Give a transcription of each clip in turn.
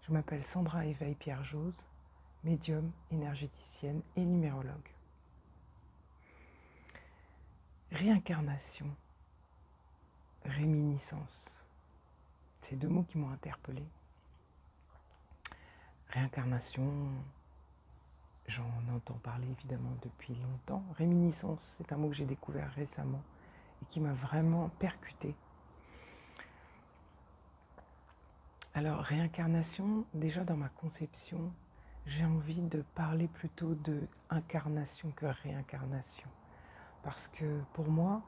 Je m'appelle Sandra Éveil Pierre-Jose, médium, énergéticienne et numérologue. Réincarnation, réminiscence, c'est deux mots qui m'ont interpellée. Réincarnation, j'en entends parler évidemment depuis longtemps. Réminiscence, c'est un mot que j'ai découvert récemment et qui m'a vraiment percuté. Alors, réincarnation, déjà dans ma conception, j'ai envie de parler plutôt de incarnation que réincarnation. Parce que pour moi,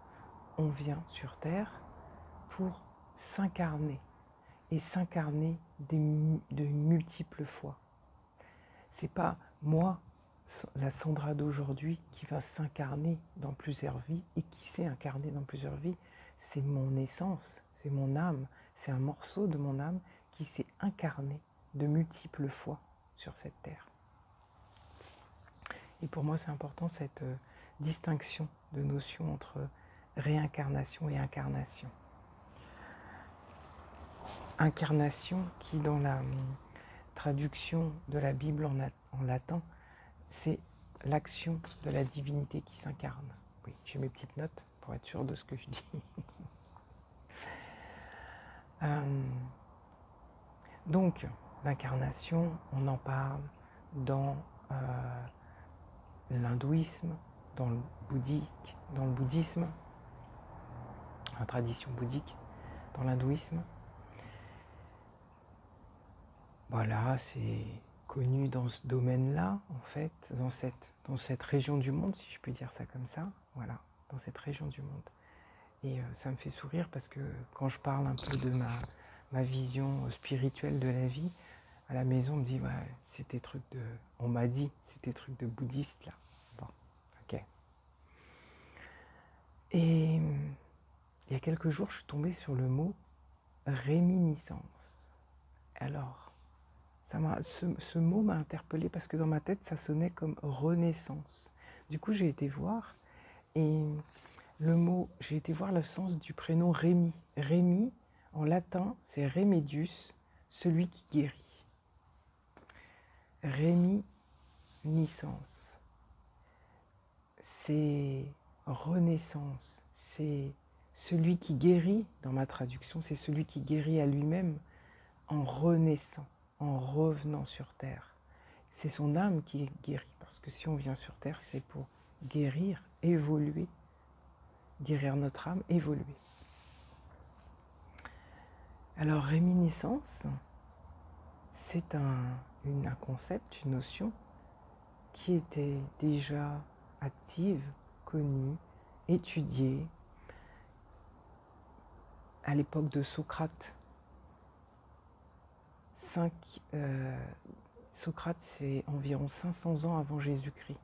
on vient sur Terre pour s'incarner, et s'incarner de multiples fois. C'est pas moi, la Sandra d'aujourd'hui, qui va s'incarner dans plusieurs vies et qui s'est incarnée dans plusieurs vies. C'est mon essence, c'est mon âme, c'est un morceau de mon âme qui s'est incarné de multiples fois sur cette terre. Et pour moi, c'est important cette distinction de notion entre réincarnation et incarnation. Incarnation qui, dans la traduction de la Bible en latin, c'est l'action de la divinité qui s'incarne. Oui, j'ai mes petites notes pour être sûr de ce que je dis. Donc, l'incarnation, on en parle dans l'hindouisme, dans le bouddhisme, la tradition bouddhique, dans l'hindouisme. Voilà, c'est connu dans ce domaine-là, en fait, dans cette région du monde, si je peux dire ça comme ça, voilà, dans cette région du monde. Et ça me fait sourire parce que quand je parle un peu de ma vision spirituelle de la vie, à la maison, on me dit, ouais, on m'a dit, c'était truc de bouddhiste, là. Bon, ok. Et il y a quelques jours, je suis tombée sur le mot réminiscence. Alors, ce mot m'a interpellée parce que dans ma tête, ça sonnait comme renaissance. Du coup, j'ai été voir et j'ai été voir le sens du prénom Rémi. Rémi, en latin, c'est Remedius, celui qui guérit. Réminiscence, c'est renaissance, c'est celui qui guérit, dans ma traduction, c'est celui qui guérit à lui-même en renaissant, en revenant sur Terre. C'est son âme qui est guérie, parce que si on vient sur Terre, c'est pour guérir, évoluer, guérir notre âme, évoluer. Alors, réminiscence, c'est un concept, une notion qui était déjà active, connue, étudiée à l'époque de Socrate. Socrate, c'est environ 500 ans avant Jésus-Christ.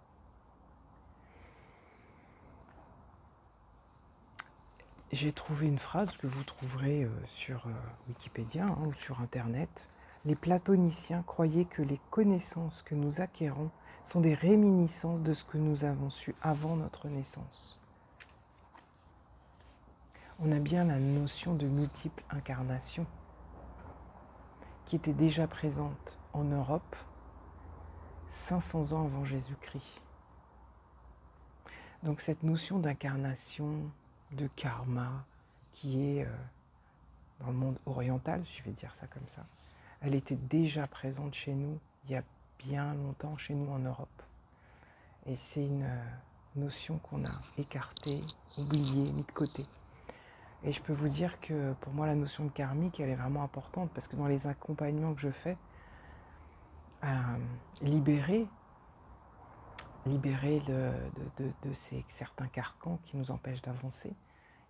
J'ai trouvé une phrase que vous trouverez sur Wikipédia ou sur Internet. Les platoniciens croyaient que les connaissances que nous acquérons sont des réminiscences de ce que nous avons su avant notre naissance. On a bien la notion de multiples incarnations qui était déjà présente en Europe 500 ans avant Jésus-Christ. Donc cette notion d'incarnation, de karma, qui est dans le monde oriental, je vais dire ça comme ça, elle était déjà présente chez nous il y a bien longtemps, chez nous en Europe. Et c'est une notion qu'on a écartée, oubliée, mise de côté. Et je peux vous dire que pour moi la notion de karmique, elle est vraiment importante parce que dans les accompagnements que je fais, libérer de certains carcans qui nous empêchent d'avancer,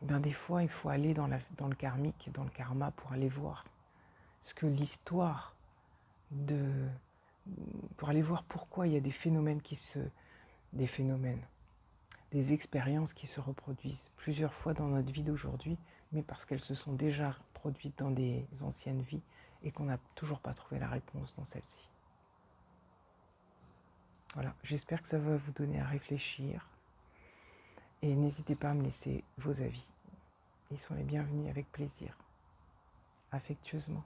et bien des fois il faut aller dans le karmique, dans le karma pour aller voir ce que l'histoire pour aller voir pourquoi il y a des expériences qui se reproduisent plusieurs fois dans notre vie d'aujourd'hui, mais parce qu'elles se sont déjà produites dans des anciennes vies et qu'on n'a toujours pas trouvé la réponse dans celle-ci. Voilà, j'espère que ça va vous donner à réfléchir et n'hésitez pas à me laisser vos avis. Ils sont les bienvenus avec plaisir, affectueusement.